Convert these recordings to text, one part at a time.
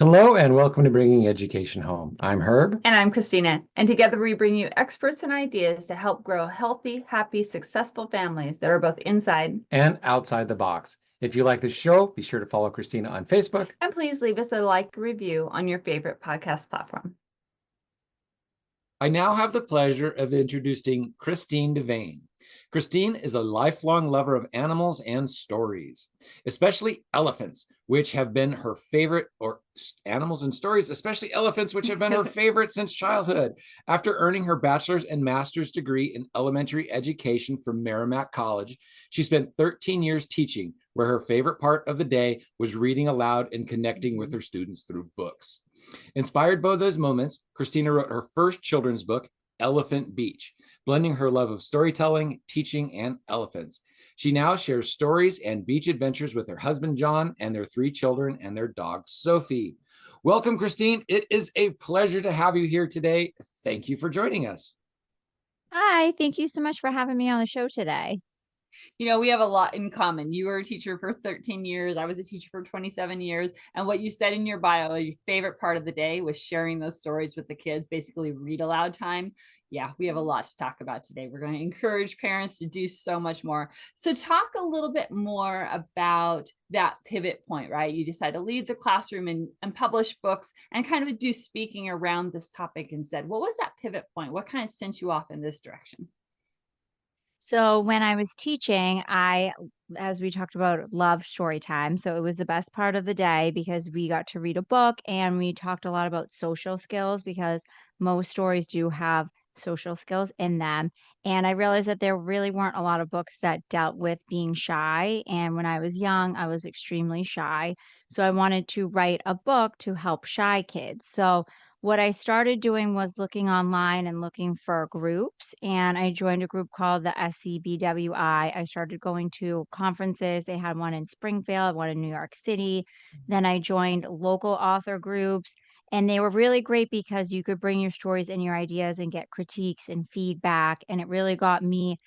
Hello and welcome to Bringing Education Home. I'm Herb. And I'm Christina. And together we bring you experts and ideas to help grow healthy, happy, successful families that are both inside. And outside the box. If you like the show, be sure to follow Christina on Facebook. And please leave us a like review on your favorite podcast platform. I now have the pleasure of introducing Christine Devane. Christine is a lifelong lover of animals and stories, especially elephants, which have been her favorite, or animals and stories, especially elephants, which have been her favorite since childhood. After earning her bachelor's and master's degree in elementary education from Merrimack College, she spent 13 years teaching, where her favorite part of the day was reading aloud and connecting with her students through books. Inspired by those moments, Christina wrote her first children's book, Elephant Beach, blending her love of storytelling, teaching, and elephants. She now shares stories and beach adventures with her husband, John, and their 3 children and their dog, Sophie. Welcome, Christine. It is a pleasure to have you here today. Thank you for joining us. Hi, thank you so much for having me on the show today. We have a lot in common. You were a teacher for 13 years. I was a teacher for 27 years. And what you said in your bio, your favorite part of the day was sharing those stories with the kids, basically read aloud time. Yeah, we have a lot to talk about today. We're going to encourage parents to do so much more. So talk a little bit more about that pivot point, right? You decide to leave the classroom and publish books and kind of do speaking around this topic instead. What was that pivot point? What kind of sent you off in this direction? So when I was teaching, as we talked about, loved story time. So it was the best part of the day because we got to read a book and we talked a lot about social skills because most stories do have social skills in them. And I realized that there really weren't a lot of books that dealt with being shy. And when I was young, I was extremely shy. So I wanted to write a book to help shy kids. So what I started doing was looking online and looking for groups, and I joined a group called the SCBWI. I started going to conferences. They had one in Springfield, one in New York City. Then I joined local author groups, and they were really great because you could bring your stories and your ideas and get critiques and feedback. And it really got me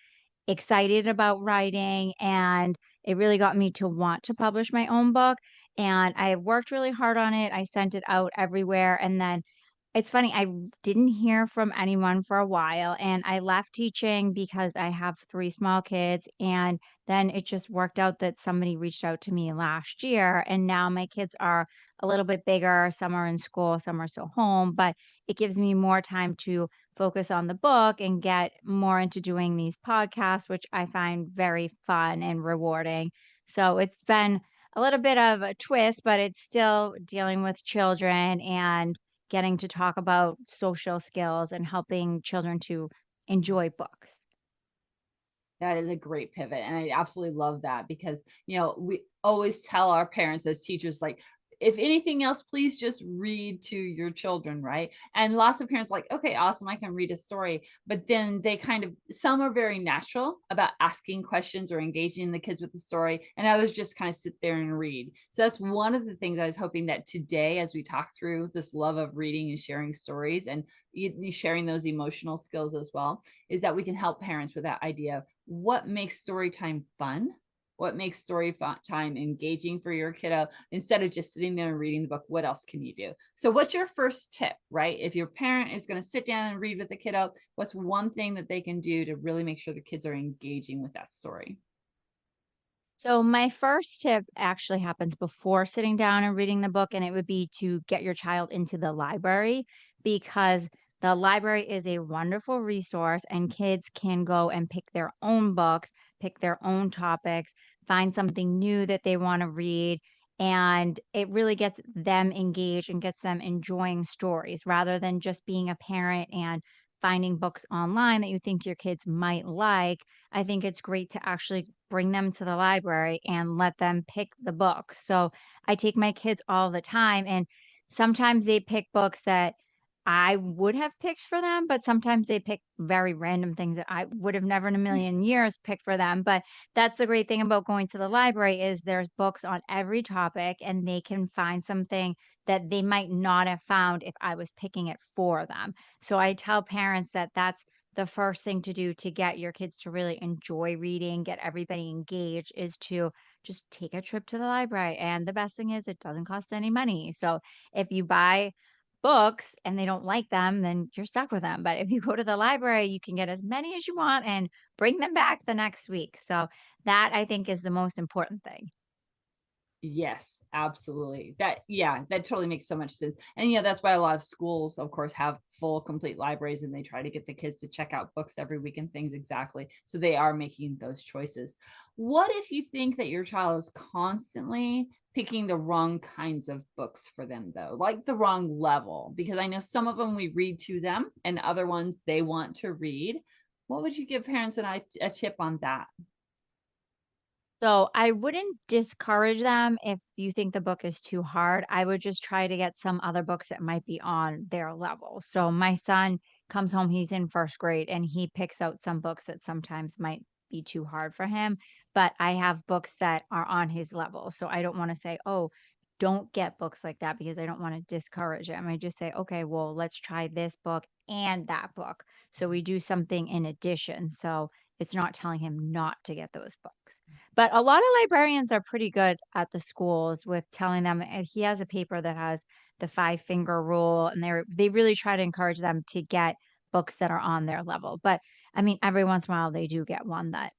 excited about writing, and it really got me to want to publish my own book. And I worked really hard on it. I sent it out everywhere, and then it's funny, I didn't hear from anyone for a while, and I left teaching because I have 3 small kids, and then it just worked out that somebody reached out to me last year, and now my kids are a little bit bigger, some are in school, some are still home, but it gives me more time to focus on the book and get more into doing these podcasts, which I find very fun and rewarding. So it's been a little bit of a twist, but it's still dealing with children and getting to talk about social skills and helping children to enjoy books. That is a great pivot. And I absolutely love that because, we always tell our parents as teachers, like, if anything else, please just read to your children, right? And lots of parents are like, okay, awesome, I can read a story. But then they some are very natural about asking questions or engaging the kids with the story, and others just kind of sit there and read. So that's one of the things I was hoping that today, as we talk through this love of reading and sharing stories and sharing those emotional skills as well, is that we can help parents with that idea of what makes story time fun, what makes story time engaging for your kiddo. Instead of just sitting there and reading the book, what else can you do? So what's your first tip, right? If your parent is going to sit down and read with the kiddo, what's one thing that they can do to really make sure the kids are engaging with that story? So my first tip actually happens before sitting down and reading the book, and it would be to get your child into the library because the library is a wonderful resource and kids can go and pick their own books, pick their own topics, find something new that they want to read. And it really gets them engaged and gets them enjoying stories rather than just being a parent and finding books online that you think your kids might like. I think it's great to actually bring them to the library and let them pick the book. So I take my kids all the time, and sometimes they pick books that I would have picked for them, but sometimes they pick very random things that I would have never in a million years picked for them. But that's the great thing about going to the library is there's books on every topic and they can find something that they might not have found if I was picking it for them. So I tell parents that that's the first thing to do to get your kids to really enjoy reading, get everybody engaged is to just take a trip to the library. And the best thing is it doesn't cost any money. So if you buy books and they don't like them, then you're stuck with them. But if you go to the library, you can get as many as you want and bring them back the next week. So that I think is the most important thing. Yes, absolutely. Yeah, that totally makes so much sense. And that's why a lot of schools, of course, have full complete libraries, and they try to get the kids to check out books every week and things. Exactly. So they are making those choices. What if you think that your child is constantly picking the wrong kinds of books for them, though, like the wrong level? Because I know some of them we read to them and other ones they want to read. What would you give parents a tip on that? So I wouldn't discourage them if you think the book is too hard. I would just try to get some other books that might be on their level. So my son comes home, he's in first grade, and he picks out some books that sometimes might be too hard for him. But I have books that are on his level. So I don't want to say, oh, don't get books like that because I don't want to discourage him. I just say, okay, well, let's try this book and that book. So we do something in addition. So it's not telling him not to get those books. But a lot of librarians are pretty good at the schools with telling them, and he has a paper that has the 5-finger rule, and they really try to encourage them to get books that are on their level. But I mean, every once in a while they do get one that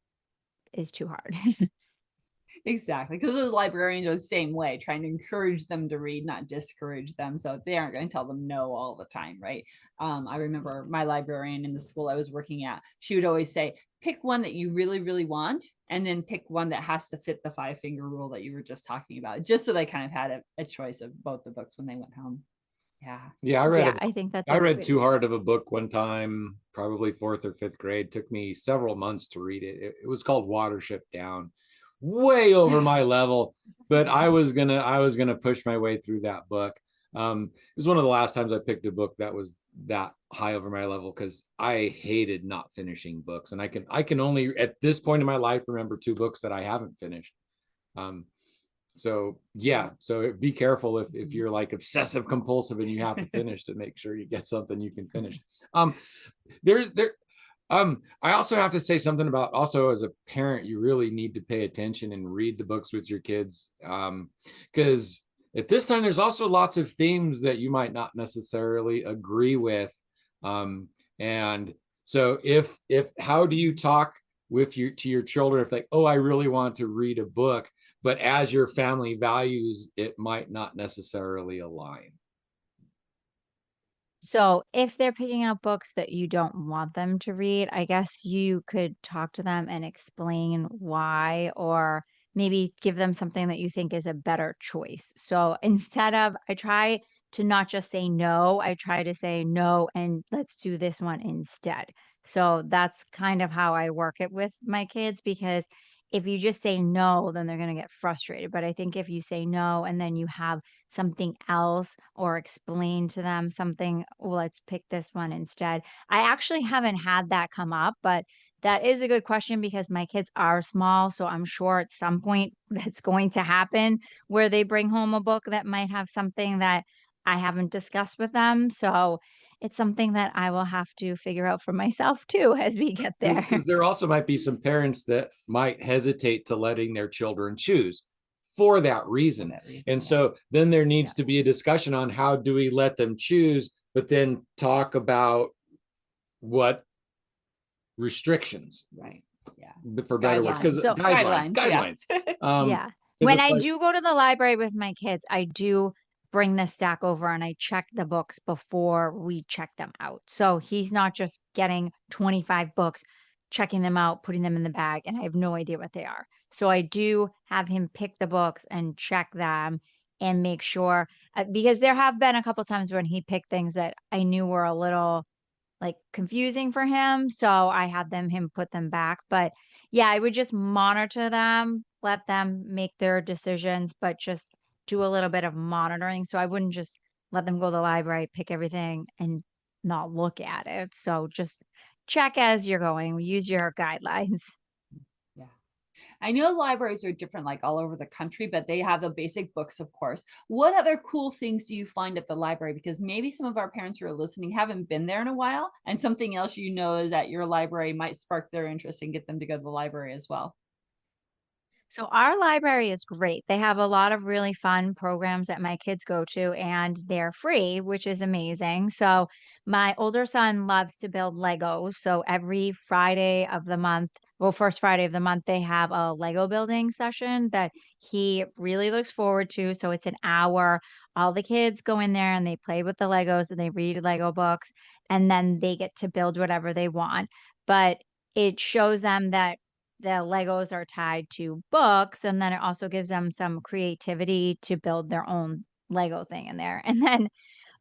is too hard. Exactly, because those librarians are the same way, trying to encourage them to read, not discourage them. So they aren't going to tell them no all the time, right? I remember my librarian in the school I was working at, she would always say, pick one that you really, really want, and then pick one that has to fit the 5-finger rule that you were just talking about, just so they kind of had a choice of both the books when they went home. Yeah. Yeah, I think that's I a read good too hard of a book one time, probably 4th or 5th grade. Took me several months to read it. It was called Watership Down. Way over my level, but I was gonna push my way through that book. It was one of the last times I picked a book that was that high over my level because I hated not finishing books, and I can only at this point in my life remember 2 books that I haven't finished. So yeah, so be careful if you're like obsessive compulsive and you have to finish to make sure you get something you can finish. There's there I also have to say something about also as a parent, you really need to pay attention and read the books with your kids. Because at this time, there's also lots of themes that you might not necessarily agree with. And so if how do you talk with your children if like, oh, I really want to read a book, but as your family values, it might not necessarily align. So if they're picking out books that you don't want them to read, I guess you could talk to them and explain why, or maybe give them something that you think is a better choice. So instead of, I try to not just say no, I try to say no and let's do this one instead. So that's kind of how I work it with my kids because if you just say no, then they're going to get frustrated. But I think if you say no and then you have something else or explain to them something, "Well, let's pick this one instead." I actually haven't had that come up, but that is a good question because my kids are small, so I'm sure at some point that's going to happen where they bring home a book that might have something that I haven't discussed with them. So it's something that I will have to figure out for myself too as we get there. Because there also might be some parents that might hesitate to letting their children choose for that reason. And so then there needs to be a discussion on how do we let them choose, but then talk about what restrictions, Right. Yeah. for better words, because So- guidelines. Yeah. When I do go to the library with my kids, I do bring the stack over and I check the books before we check them out. So he's not just getting 25 books, checking them out, putting them in the bag, and I have no idea what they are. So I do have him pick the books and check them and make sure because there have been a couple times when he picked things that I knew were a little like confusing for him. So I had him put them back. But yeah, I would just monitor them, let them make their decisions, but just do a little bit of monitoring. So I wouldn't just let them go to the library, pick everything and not look at it. So just check as you're going, use your guidelines. Yeah. I know libraries are different, like all over the country, but they have the basic books, of course. What other cool things do you find at the library? Because maybe some of our parents who are listening haven't been there in a while, and something else is at your library might spark their interest and get them to go to the library as well. So our library is great. They have a lot of really fun programs that my kids go to and they're free, which is amazing. So my older son loves to build Legos. So every Friday of the month, well, first Friday of the month, they have a Lego building session that he really looks forward to. So it's an hour. All the kids go in there and they play with the Legos and they read Lego books and then they get to build whatever they want. But it shows them that the Legos are tied to books, and then it also gives them some creativity to build their own Lego thing in there. And then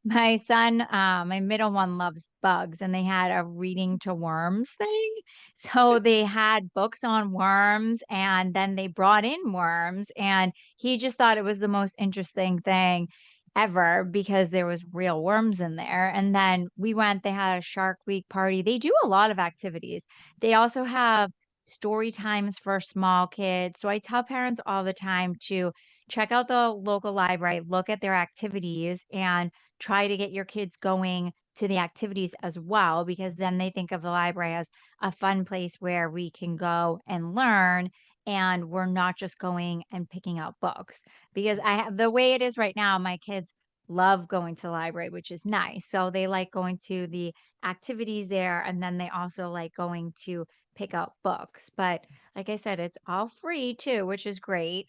my son, my middle one loves bugs, and they had a reading to worms thing. So they had books on worms, and then they brought in worms, and he just thought it was the most interesting thing ever because there was real worms in there. And then we went, they had a Shark Week party. They do a lot of activities. They also have story times for small kids. So I tell parents all the time to check out the local library, look at their activities, and try to get your kids going to the activities as well, because then they think of the library as a fun place where we can go and learn. And we're not just going and picking out books because I have the way it is right now, my kids love going to the library, which is nice. So they like going to the activities there. And then they also like going to pick out books. But like I said, it's all free too, which is great.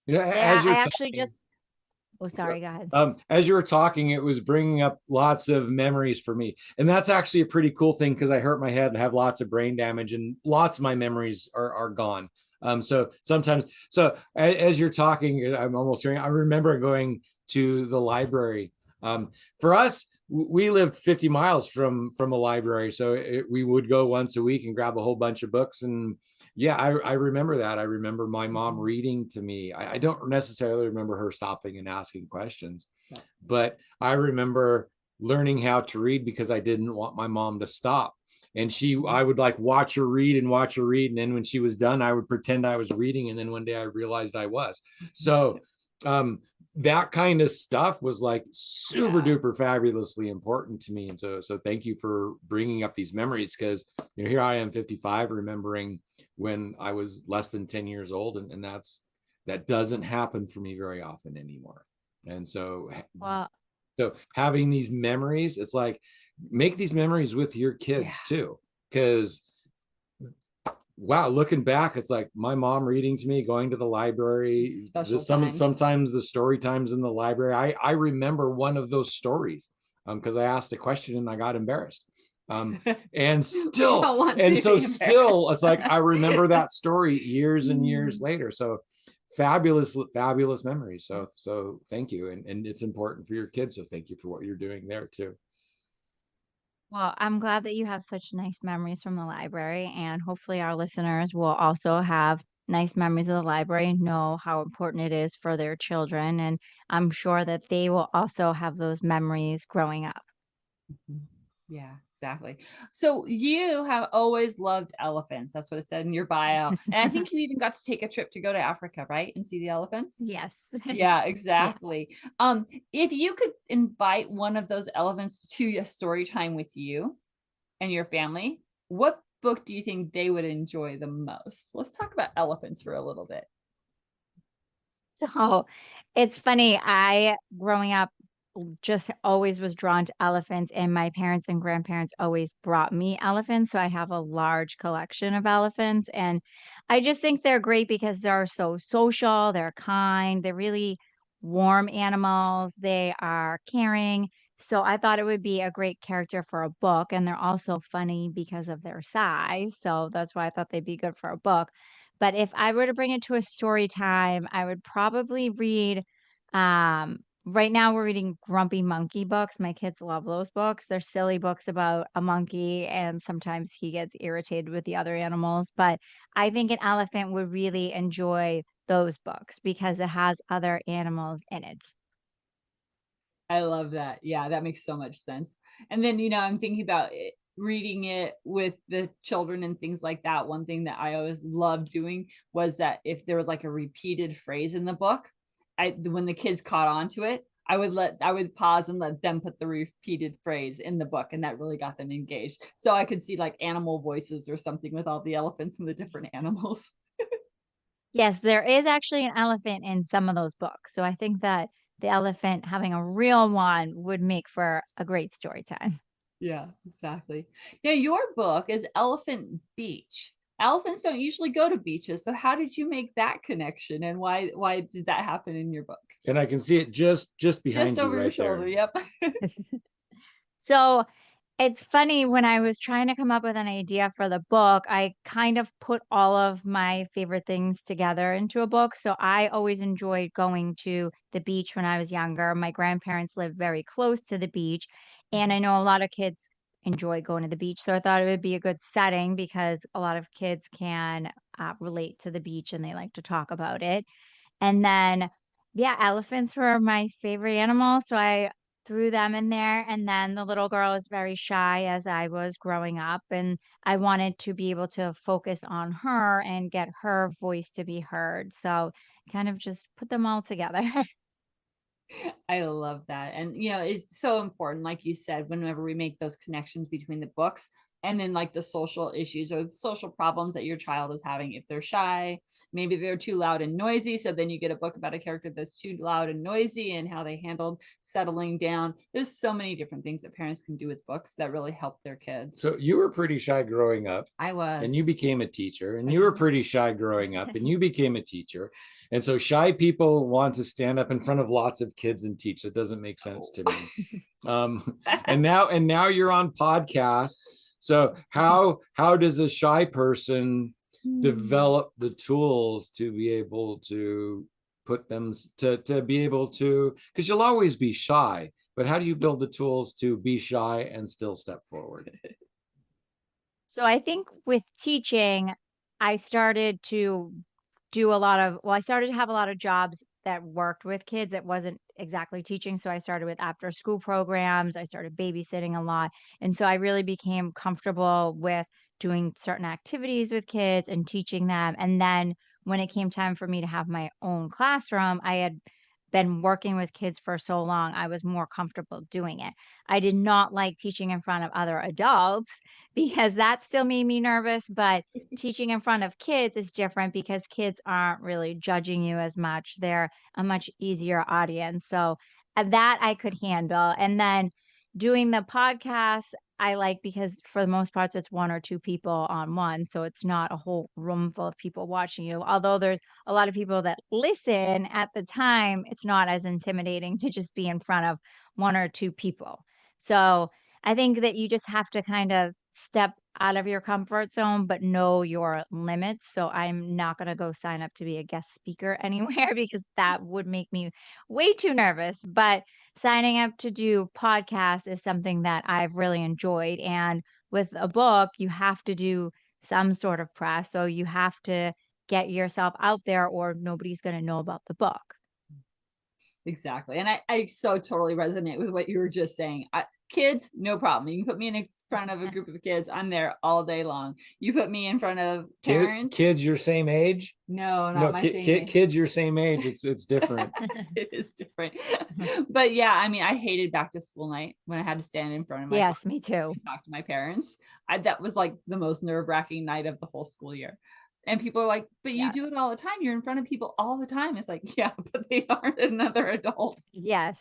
You know, They, as you're I actually talking, just, oh, sorry, go ahead. as you were talking, it was bringing up lots of memories for me, and that's actually a pretty cool thing because I hurt my head, have lots of brain damage, and lots of my memories are gone. So sometimes, as you're talking, I'm almost hearing. I remember going to the library. For us, we lived 50 miles from a library, so we would go once a week and grab a whole bunch of books. And yeah, I remember that. I remember my mom reading to me. I don't necessarily remember her stopping and asking questions, but I remember learning how to read because I didn't want my mom to stop. And I would like watch her read and watch her read. And then when she was done, I would pretend I was reading. And then one day I realized I was. So that kind of stuff was like super duper fabulously important to me. And so thank you for bringing up these memories, because here I am 55 remembering when I was less than 10 years old, and that doesn't happen for me very often anymore. And so Well, having these memories, it's like make these memories with your kids too, because wow, looking back, it's like my mom reading to me, going to the library, sometimes the story times in the library. I remember one of those stories because I asked a question and I got embarrassed. And still, it's like I remember that story years and years later. So fabulous memories. So thank you. And it's important for your kids. So thank you for what you're doing there too. well, I'm glad that you have such nice memories from the library, and hopefully our listeners will also have nice memories of the library and know how important it is for their children. And I'm sure that they will also have those memories growing up. Yeah, exactly. So you have always loved elephants. That's what it said in your bio. And I think you even got to take a trip to go to Africa, right? And see the elephants. Yes. Yeah, exactly. If you could invite one of those elephants to a story time with you and your family, what book do you think they would enjoy the most? Let's talk about elephants for a little bit. So it's funny. I, growing up, just always was drawn to elephants, and my parents and grandparents always brought me elephants. So I have a large collection of elephants. And I just think they're great because they're so social, they're kind, they're really warm animals, they are caring. So I thought it would be a great character for a book. And they're also funny because of their size. So that's why I thought they'd be good for a book. But if I were to bring it to a story time, I would probably read right now we're reading Grumpy Monkey books. My kids love those books. They're silly books about a monkey, and sometimes he gets irritated with the other animals. But I think an elephant would really enjoy those books because it has other animals in it. I love that. Yeah, that makes so much sense. And then, I'm thinking about it, reading it with the children and things like that. One thing that I always loved doing was that if there was like a repeated phrase in the book, when the kids caught on to it, I would pause and let them put the repeated phrase in the book, and that really got them engaged. So I could see like animal voices or something with all the elephants and the different animals. Yes, there is actually an elephant in some of those books. So I think that the elephant having a real one would make for a great story time. Yeah, exactly. Now, your book is Elephant Beach. Elephants don't usually go to beaches. So how did you make that connection, and why did that happen in your book? And I can see it just behind Just you over your right shoulder. there. Yep. So it's funny, when I was trying to come up with an idea for the book, I kind of put all of my favorite things together into a book. So I always enjoyed going to the beach when I was younger. My grandparents lived very close to the beach, and I know a lot of kids enjoy going to the beach. So I thought it would be a good setting because a lot of kids can relate to the beach and they like to talk about it. And then, yeah, elephants were my favorite animal, so I threw them in there, and then the little girl is very shy as I was growing up, and I wanted to be able to focus on her and get her voice to be heard, so kind of just put them all together. I love that. And it's so important, like you said, whenever we make those connections between the books and then like the social issues or the social problems that your child is having. If they're shy, maybe they're too loud and noisy. So then you get a book about a character that's too loud and noisy and how they handled settling down. There's so many different things that parents can do with books that really help their kids. So you were pretty shy growing up, I was. and you became a teacher, and you were pretty shy growing up, and you became a teacher. And so shy people want to stand up in front of lots of kids and teach. It doesn't make sense to me. And now you're on podcasts. So how does a shy person develop the tools to be able to put them to be able to, because you'll always be shy, but how do you build the tools to be shy and still step forward? So I think with teaching, I started to I started to have a lot of jobs that worked with kids. It wasn't exactly teaching. So I started with after school programs. I started babysitting a lot. And so I really became comfortable with doing certain activities with kids and teaching them. And then when it came time for me to have my own classroom, I had been working with kids for so long, I was more comfortable doing it. I did not like teaching in front of other adults because that still made me nervous, but teaching in front of kids is different because kids aren't really judging you as much. They're a much easier audience. So that I could handle. And then doing the podcast, I like because for the most part, it's one or two people on one. So it's not a whole room full of people watching you. Although there's a lot of people that listen at the time, it's not as intimidating to just be in front of one or two people. So I think that you just have to kind of step out of your comfort zone, but know your limits. So I'm not going to go sign up to be a guest speaker anywhere because that would make me way too nervous. But signing up to do podcasts is something that I've really enjoyed. And with a book, you have to do some sort of press. So you have to get yourself out there or nobody's going to know about the book. Exactly. And I so totally resonate with what you were just saying. Kids, no problem. You can put me in front of a group of kids. I'm there all day long. You put me in front of parents. Kids your same age? No, not my same age. Kids your same age. It's different. It is different. But yeah, I mean, I hated back to school night when I had to stand in front of my Yes, me too. and talk to my parents. That was like the most nerve-wracking night of the whole school year. And people are like, but you Yeah. do it all the time. You're in front of people all the time. It's like, yeah, but they aren't another adult. Yes.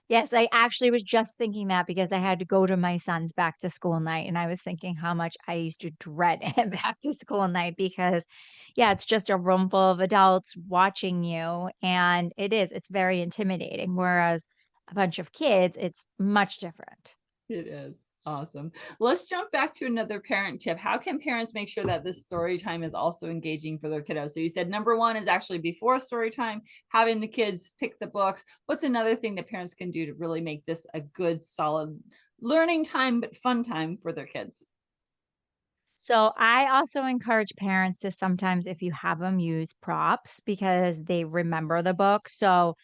Yes, I actually was just thinking that because I had to go to my son's back to school night, and I was thinking how much I used to dread back to school night because, yeah, it's just a room full of adults watching you, and it's very intimidating, whereas a bunch of kids, it's much different. It is. Awesome. Let's jump back to another parent tip. How can parents make sure that this story time is also engaging for their kiddos? So you said number one is actually before story time, having the kids pick the books. What's another thing that parents can do to really make this a good, solid learning time, but fun time for their kids? So I also encourage parents to sometimes, if you have them, use props because they remember the book. So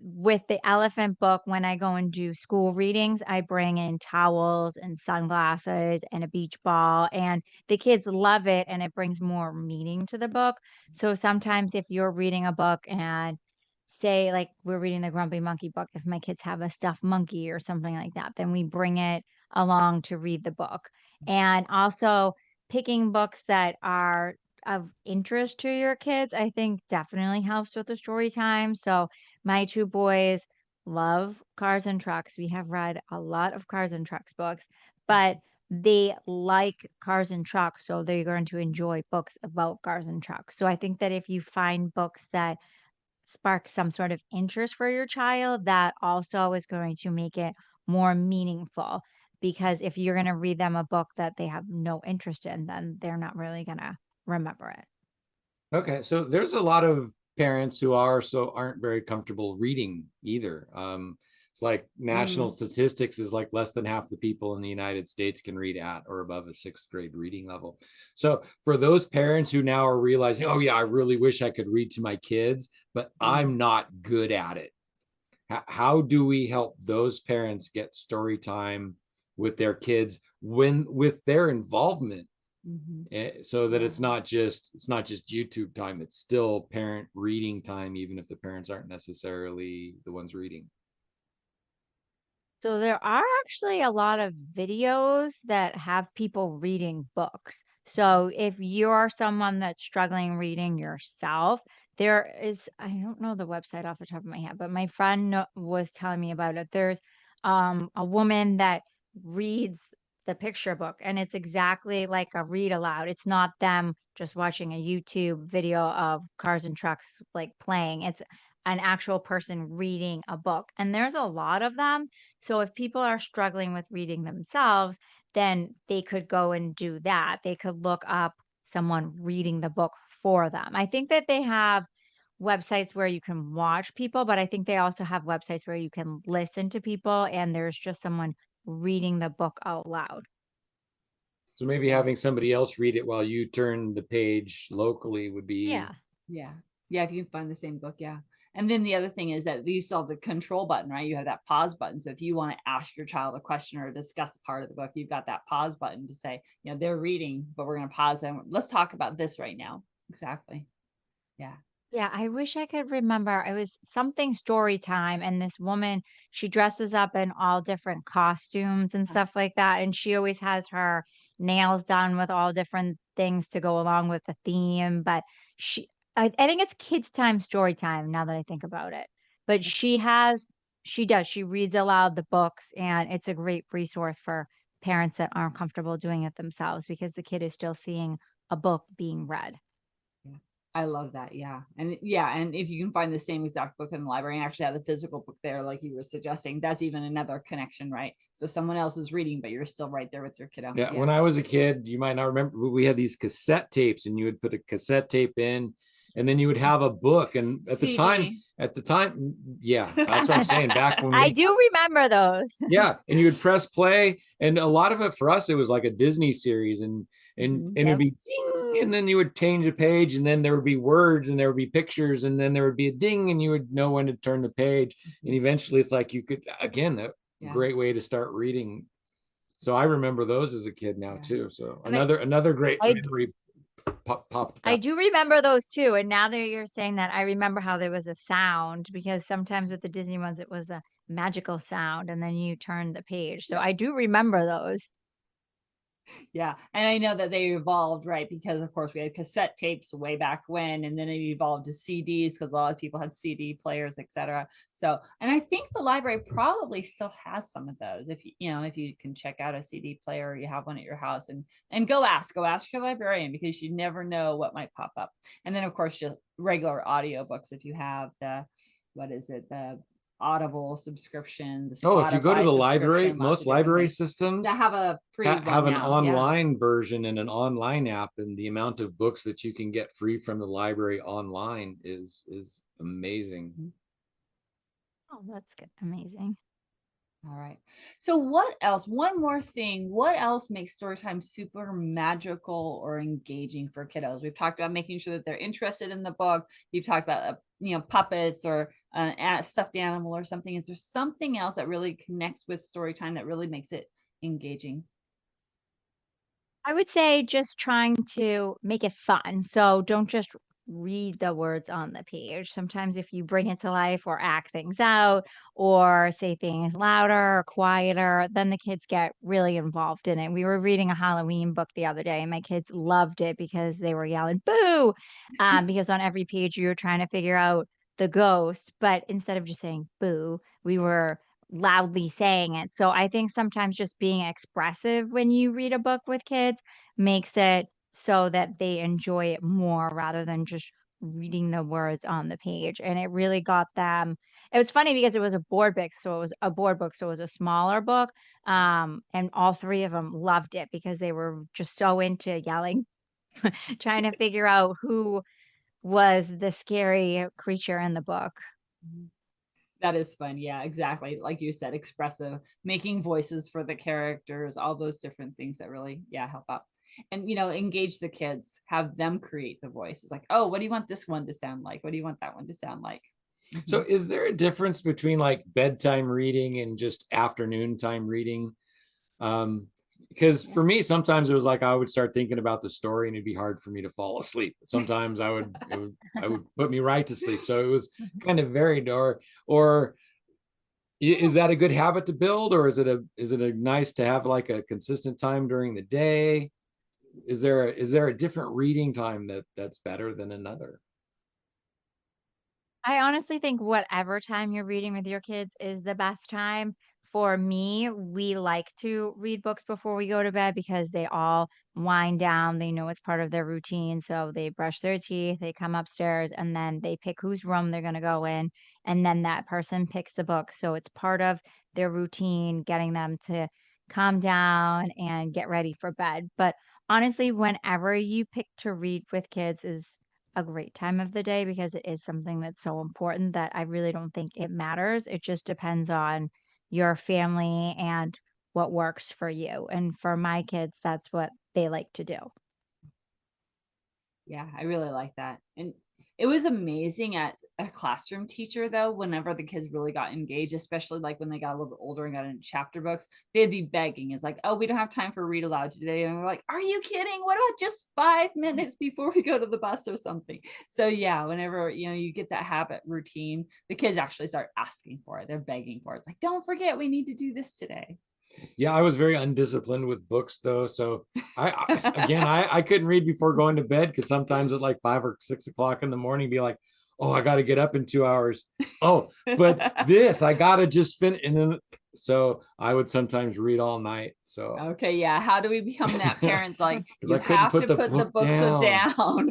with the elephant book, when I go and do school readings, I bring in towels and sunglasses and a beach ball, and the kids love it and it brings more meaning to the book. So sometimes if you're reading a book and say like we're reading the Grumpy Monkey book, if my kids have a stuffed monkey or something like that, then we bring it along to read the book. And also picking books that are of interest to your kids, I think definitely helps with the story time. So my two boys love cars and trucks. We have read a lot of cars and trucks books, but they like cars and trucks, so they're going to enjoy books about cars and trucks. So I think that if you find books that spark some sort of interest for your child, that also is going to make it more meaningful. Because if you're going to read them a book that they have no interest in, then they're not really going to remember it. Okay, so there's a lot of parents who aren't very comfortable reading either. It's like national statistics is like less than half the people in the United States can read at or above a 6th grade reading level. So for those parents who now are realizing, oh yeah, I really wish I could read to my kids, but I'm not good at it. How do we help those parents get story time with their kids with their involvement? So that it's not just YouTube time, it's still parent reading time, even if the parents aren't necessarily the ones reading. So there are actually a lot of videos that have people reading books. So if you're someone that's struggling reading yourself, there is, I don't know the website off the top of my head, but my friend was telling me about it. There's a woman that reads the picture book, and it's exactly like a read aloud. It's not them just watching a YouTube video of cars and trucks like playing. It's an actual person reading a book. And there's a lot of them, so if people are struggling with reading themselves, then they could go and do that. They could look up someone reading the book for them. I think that they have websites where you can watch people, but I think they also have websites where you can listen to people and there's just someone reading the book out loud. So maybe having somebody else read it while you turn the page locally would be. Yeah. Yeah, if you can find the same book, yeah. And then the other thing is that you still have the control button, right? You have that pause button. So if you want to ask your child a question or discuss a part of the book, you've got that pause button to say, they're reading, but we're going to pause them. Let's talk about this right now. Exactly. Yeah. Yeah, I wish I could remember. It was something story time, and this woman, she dresses up in all different costumes and stuff like that. And she always has her nails done with all different things to go along with the theme. But I think it's kids' time, story time, now that I think about it. But she reads aloud the books, and it's a great resource for parents that aren't comfortable doing it themselves because the kid is still seeing a book being read. Yeah. I love that. Yeah. And if you can find the same exact book in the library and actually have the physical book there, like you were suggesting, that's even another connection, right? So someone else is reading, but you're still right there with your kiddo. Yeah. When I was a kid, you might not remember, we had these cassette tapes and you would put a cassette tape in and then you would have a book. And at the time, yeah, that's what I'm saying. Back when I do remember those. Yeah, and you would press play, and a lot of it for us, it was like a Disney series, and it'd be ding, and then you would change a page, and then there would be words, and there would be pictures, and then there would be a ding, and you would know when to turn the page, and eventually it's like you could, again, a great way to start reading. So I remember those as a kid now too. So another great memory popped. I do remember those too. And now that you're saying that, I remember how there was a sound, because sometimes with the Disney ones, it was a magical sound and then you turn the page. So I do remember those. Yeah. And I know that they evolved, right? Because of course we had cassette tapes way back when, and then it evolved to CDs because a lot of people had CD players, etc. So, and I think the library probably still has some of those. If you can check out a CD player or you have one at your house, and go ask your librarian, because you never know what might pop up. And then of course just regular audiobooks if you have the Audible subscription. If you go to the library, most library systems that have a free have an online version and an online app, and the amount of books that you can get free from the library online is amazing. Oh, that's good. Amazing. All right. So what else? One more thing. What else makes storytime super magical or engaging for kiddos? We've talked about making sure that they're interested in the book. You've talked about puppets or a stuffed animal or something. Is there something else that really connects with storytime that really makes it engaging? I would say just trying to make it fun. So don't just read the words on the page. Sometimes if you bring it to life or act things out or say things louder or quieter, then the kids get really involved in it. We were reading a Halloween book the other day and my kids loved it because they were yelling boo, because on every page you were trying to figure out the ghost, but instead of just saying boo, we were loudly saying it. So I think sometimes just being expressive when you read a book with kids makes it so that they enjoy it more rather than just reading the words on the page. And it really got them. It was funny because it was a board book, so it was a board book, so it was a smaller book. And all three of them loved it because they were just so into yelling, trying to figure out who was the scary creature in the book. Mhm. That is fun. Yeah, exactly. Like you said, expressive, making voices for the characters, all those different things that really, yeah, help out. And, engage the kids, have them create the voices. Like, oh, what do you want this one to sound like? What do you want that one to sound like? So Mhm. is there a difference between like bedtime reading and just afternoon time reading? Because for me, sometimes it was like I would start thinking about the story and it'd be hard for me to fall asleep. Sometimes I would put me right to sleep. So it was kind of varied. Or is that a good habit to build, or is it a nice to have like a consistent time during the day? Is there a different reading time that's better than another? I honestly think whatever time you're reading with your kids is the best time. For me, we like to read books before we go to bed because they all wind down. They know it's part of their routine. So they brush their teeth, they come upstairs, and then they pick whose room they're going to go in. And then that person picks the book. So it's part of their routine, getting them to calm down and get ready for bed. But honestly, whenever you pick to read with kids is a great time of the day because it is something that's so important that I really don't think it matters. It just depends on your family and what works for you. And for my kids, that's what they like to do. Yeah, I really like that. And it was amazing at a classroom teacher though, whenever the kids really got engaged, especially like when they got a little bit older and got into chapter books, they'd be begging. It's like, oh, we don't have time for read aloud today. And we're like, are you kidding? What about just 5 minutes before we go to the bus or something? So yeah, whenever you get that habit routine, the kids actually start asking for it. They're begging for it. It's like, don't forget, we need to do this today. Yeah, I was very undisciplined with books though. So I couldn't read before going to bed because sometimes at like 5 or 6 o'clock in the morning, be like, oh, I got to get up in 2 hours. Oh, but this I gotta just finish. And then so I would sometimes read all night. So Okay, yeah. How do we become that parents? Like because you I couldn't have put to the put the book books down. down.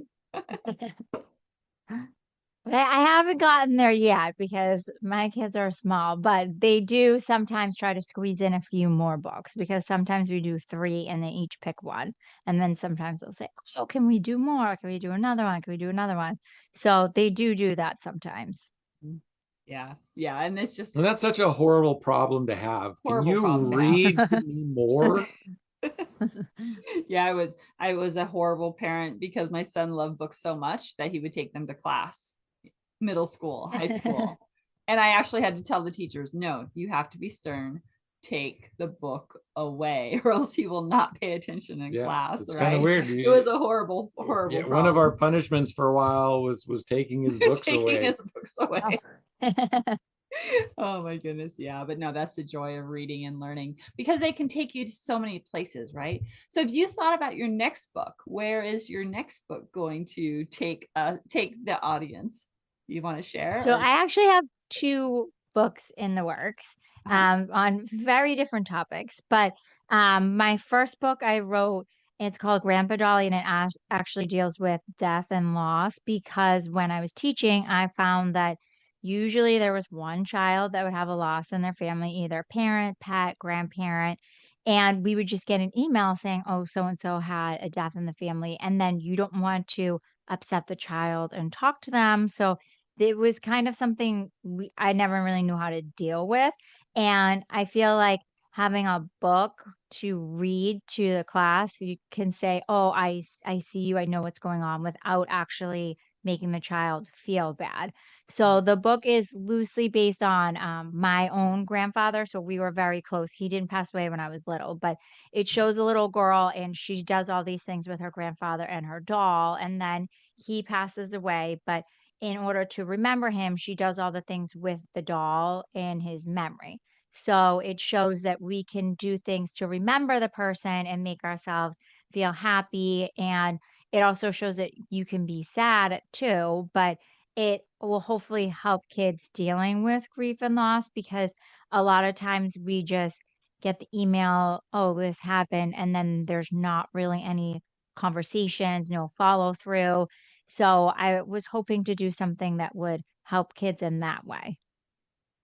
I haven't gotten there yet because my kids are small, but they do sometimes try to squeeze in a few more books because sometimes we do three and they each pick one. And then sometimes they'll say, oh, can we do more? Can we do another one? Can we do another one? So they do that sometimes. Yeah, yeah. And it's just And that's such a horrible problem to have. Can horrible you problem to have. read to me more? Yeah, I was a horrible parent because my son loved books so much that he would take them to class, middle school, high school. And I actually had to tell the teachers, no, you have to be stern. Take the book away, or else he will not pay attention in Yeah, class, it's kind of right? weird. It was a horrible, horrible Yeah, one of our problem. punishments for a while was taking his books Taking away. his books away. Oh. Oh my goodness. Yeah. But no, that's the joy of reading and learning because they can take you to so many places, right? So if you thought about your next book, where is your next book going to take the audience? You want to share So or I actually have 2 books in the works, uh-huh. on very different topics, but, my first book I wrote, it's called Grandpa Dolly, and it actually deals with death and loss because when I was teaching, I found that usually there was one child that would have a loss in their family, either parent, pet, grandparent, and we would just get an email saying, "Oh, so and so had a death in the family," and then you don't want to upset the child and talk to them, so it was kind of something I never really knew how to deal with, and I feel like having a book to read to the class, you can say, "Oh, I see you, I know what's going on," without actually making the child feel bad. So the book is loosely based on, my own grandfather, so we were very close. He didn't pass away when I was little, but it shows a little girl, and she does all these things with her grandfather and her doll, and then he passes away, but in order to remember him, she does all the things with the doll in his memory. So it shows that we can do things to remember the person and make ourselves feel happy. And it also shows that you can be sad too, but it will hopefully help kids dealing with grief and loss, because a lot of times we just get the email, oh, this happened, and then there's not really any conversations, no follow through. So I was hoping to do something that would help kids in that way.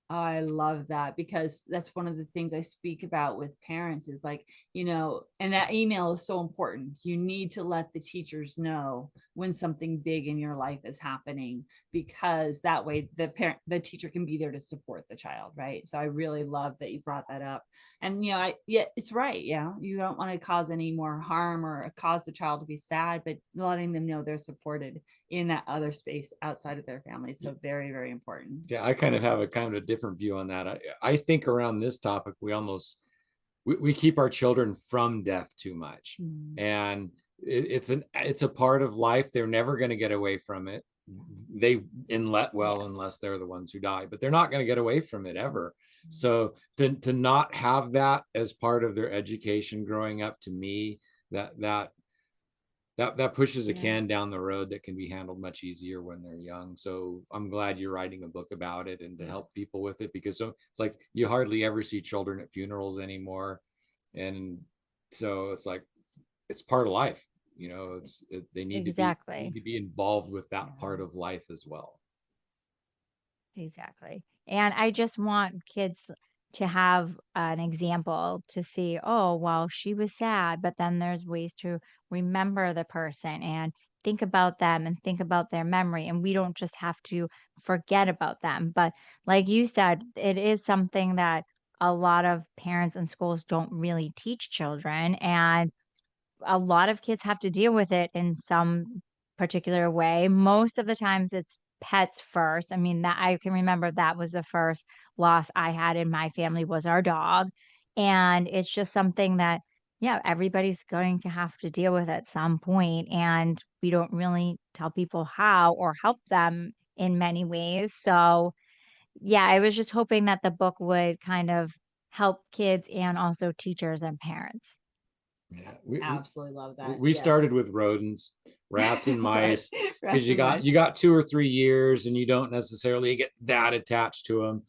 I love that, because that's one of the things I speak about with parents is like, and that email is so important. You need to let the teachers know when something big in your life is happening, because that way the teacher can be there to support the child, right? So I really love that you brought that up. And yeah, it's right. Yeah, you don't want to cause any more harm or cause the child to be sad, but letting them know they're supported in that other space outside of their family. So very, very important. Yeah, I kind of have a different view on that. I think around this topic, we keep our children from death too much. And it's a part of life. They're never going to get away from it. Unless they're the ones who die, but they're not going to get away from it ever. So to not have that as part of their education growing up, to me, that pushes a can down the road that can be handled much easier when they're young. So I'm glad you're writing a book about it and to help people with it, because it's like you hardly ever see children at funerals anymore. And so it's like, it's part of life, they need Exactly. to be involved with that part of life as well. Exactly. And I just want kids to have an example to see, oh, well, she was sad, but then there's ways to remember the person and think about them and think about their memory. And we don't just have to forget about them. But like you said, it is something that a lot of parents and schools don't really teach children. And a lot of kids have to deal with it in some particular way. Most of the times it's pets first. I mean, that I can remember that was the first loss I had in my family was our dog. And it's just something that, yeah, everybody's going to have to deal with at some point, and we don't really tell people how or help them in many ways. So, yeah, I was just hoping that the book would kind of help kids and also teachers and parents. Yeah, Absolutely love that. we Yes. started with rodents, rats and mice, Rats because you and mice. got 2 or 3 years and you don't necessarily get that attached to them.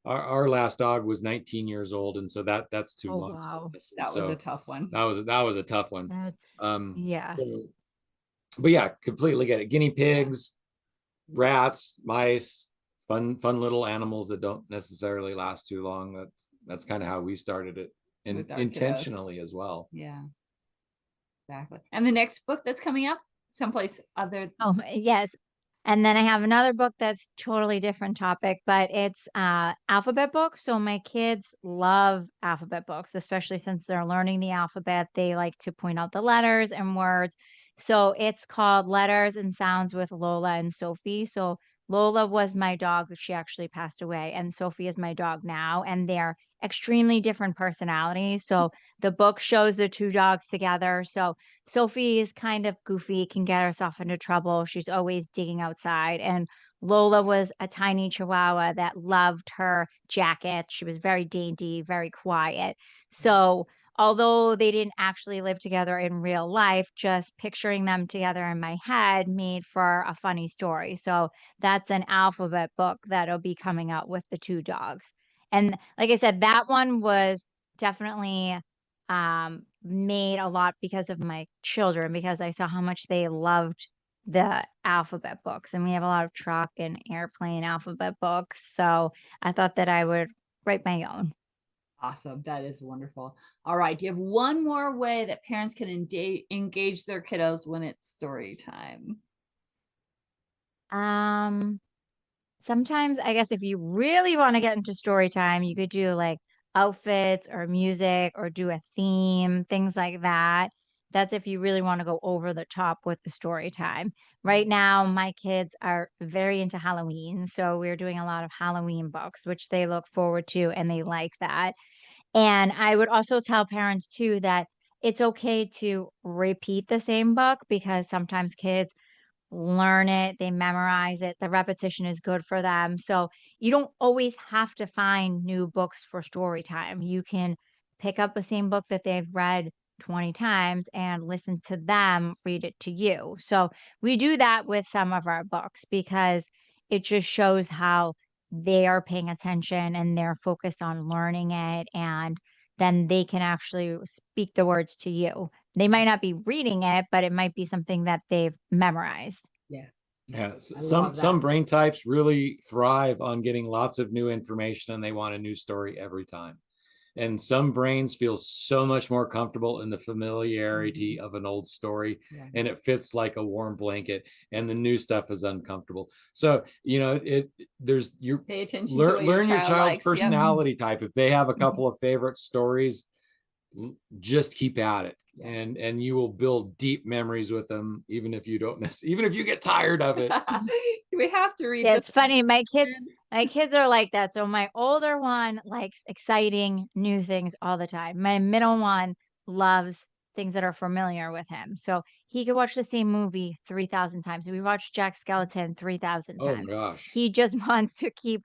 Our last dog was 19 years old, and so that's too Oh, long. wow. That was a tough one. That was a tough one. That's yeah. But yeah, completely get it. Guinea pigs, rats, mice, fun little animals that don't necessarily last too long. That's kind of how we started it, and With our intentionally as well. Yeah, exactly. And the next book that's coming up, someplace other. Oh, yes. And then I have another book that's totally different topic, but it's alphabet book. So my kids love alphabet books, especially since they're learning the alphabet. They like to point out the letters and words. So it's called Letters and Sounds with Lola and Sophie. So Lola was my dog. She actually passed away, and Sophie is my dog now, and they're extremely different personalities. So the book shows the two dogs together. So Sophie is kind of goofy, can get herself into trouble. She's always digging outside. And Lola was a tiny chihuahua that loved her jacket. She was very dainty, very quiet. So, although they didn't actually live together in real life, just picturing them together in my head made for a funny story. So, that's an alphabet book that'll be coming out with the two dogs. And like I said, that one was definitely made a lot because of my children, because I saw how much they loved the alphabet books, and we have a lot of truck and airplane alphabet books. So I thought that I would write my own. Awesome. That is wonderful. All right. Do you have one more way that parents can engage their kiddos when it's story time? Sometimes I guess if you really want to get into story time, you could do like outfits or music or do a theme, things like that. That's if you really want to go over the top with the story time. Right now, my kids are very into Halloween. So we're doing a lot of Halloween books, which they look forward to and they like that. And I would also tell parents too that it's okay to repeat the same book, because sometimes kids learn it, they memorize it, the repetition is good for them. So you don't always have to find new books for story time. You can pick up the same book that they've read 20 times and listen to them read it to you. So we do that with some of our books because it just shows how they are paying attention and they're focused on learning it, and then they can actually speak the words to you. They might not be reading it, but it might be something that they've memorized. Yeah. Yeah, I some love some that. brain types really thrive on getting lots of new information and they want a new story every time. And some brains feel so much more comfortable in the familiarity of an old story, Yeah. and it fits like a warm blanket, and the new stuff is uncomfortable. So, you know, you Pay attention to what your learn your child child's likes. Yep. personality type. If they have a couple of favorite stories, just keep at it. And you will build deep memories with them, even if you don't even if you get tired of it. We have to read Yeah, this it's funny. My kids, one. my kids are like that. So my older one likes exciting new things all the time. My middle one loves things that are familiar with him. So he could watch the same movie 3,000 times. We watched Jack Skeleton 3,000 Oh times. gosh. He just wants to keep,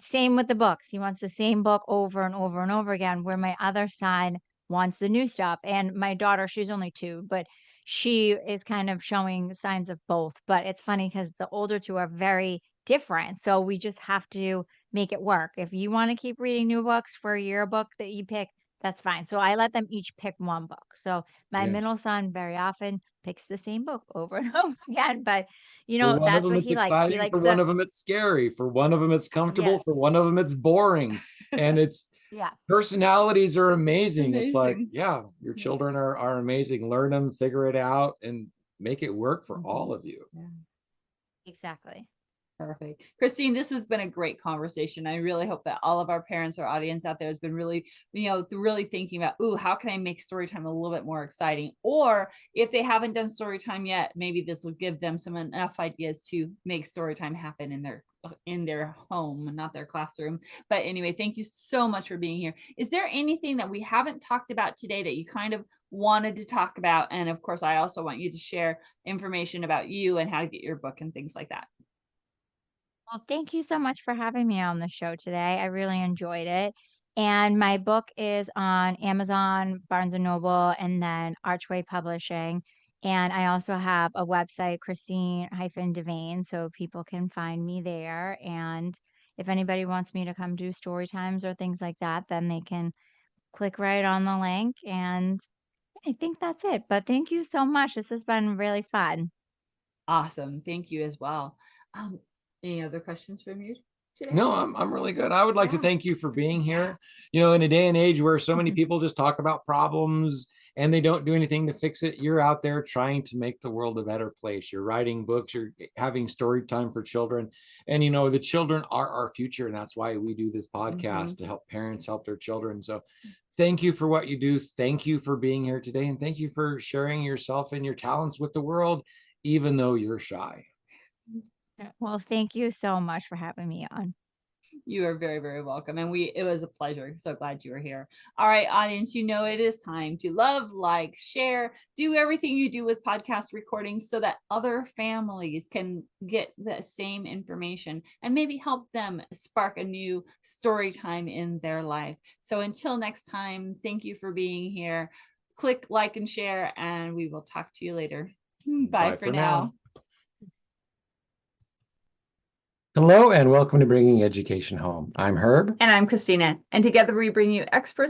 same with the books. He wants the same book over and over and over again, where my other son wants the new stuff. And my daughter, she's only 2, but she is kind of showing signs of both. But it's funny because the older 2 are very different. So we just have to make it work. If you want to keep reading new books for your book that you pick, that's fine. So I let them each pick one book. So my Yeah. middle son very often picks the same book over and over again. But For one of that's them, what it's he likes. He exciting. For likes one the of them, it's scary. For one of them, it's comfortable. yes, For one of them, it's boring. And it's yes. personalities are amazing. It's like, Amazing. yeah, your Yeah. children are amazing. Learn them, figure it out, and make it work for all of you. Yeah. Exactly. Perfect. Christine, this has been a great conversation. I really hope that all of our parents or audience out there has been really, really thinking about, ooh, how can I make story time a little bit more exciting? Or if they haven't done story time yet, maybe this will give them some enough ideas to make story time happen in their home, not their classroom. But anyway, thank you so much for being here. Is there anything that we haven't talked about today that you kind of wanted to talk about? And of course, I also want you to share information about you and how to get your book and things like that. Well, thank you so much for having me on the show today. I really enjoyed it. And my book is on Amazon, Barnes and Noble, and then Archway Publishing. And I also have a website, Christine-Devane, so people can find me there. And if anybody wants me to come do story times or things like that, then they can click right on the link. And I think that's it. But thank you so much. This has been really fun. Awesome. Thank you as well. Um, any other questions from you today? No, I'm really good. I would like to Yeah. thank you for being here. You know, in a day and age where so many Mhm. people just talk about problems and they don't do anything to fix it, you're out there trying to make the world a better place. You're writing books, you're having story time for children. And, you know, the children are our future. And that's why we do this podcast to help parents help their children. So thank you for what you do. Thank you for being here today. And thank you for sharing yourself and your talents with the world, even though you're shy. Well, thank you so much for having me on. You are very, very welcome. And it was a pleasure. So glad you were here. All right, audience, it is time to love, like, share, do everything you do with podcast recordings so that other families can get the same information and maybe help them spark a new story time in their life. So until next time, thank you for being here. Click like and share, and we will talk to you later. Bye for now. Hello and welcome to Bringing Education Home. I'm Herb. And I'm Christina, and together we bring you experts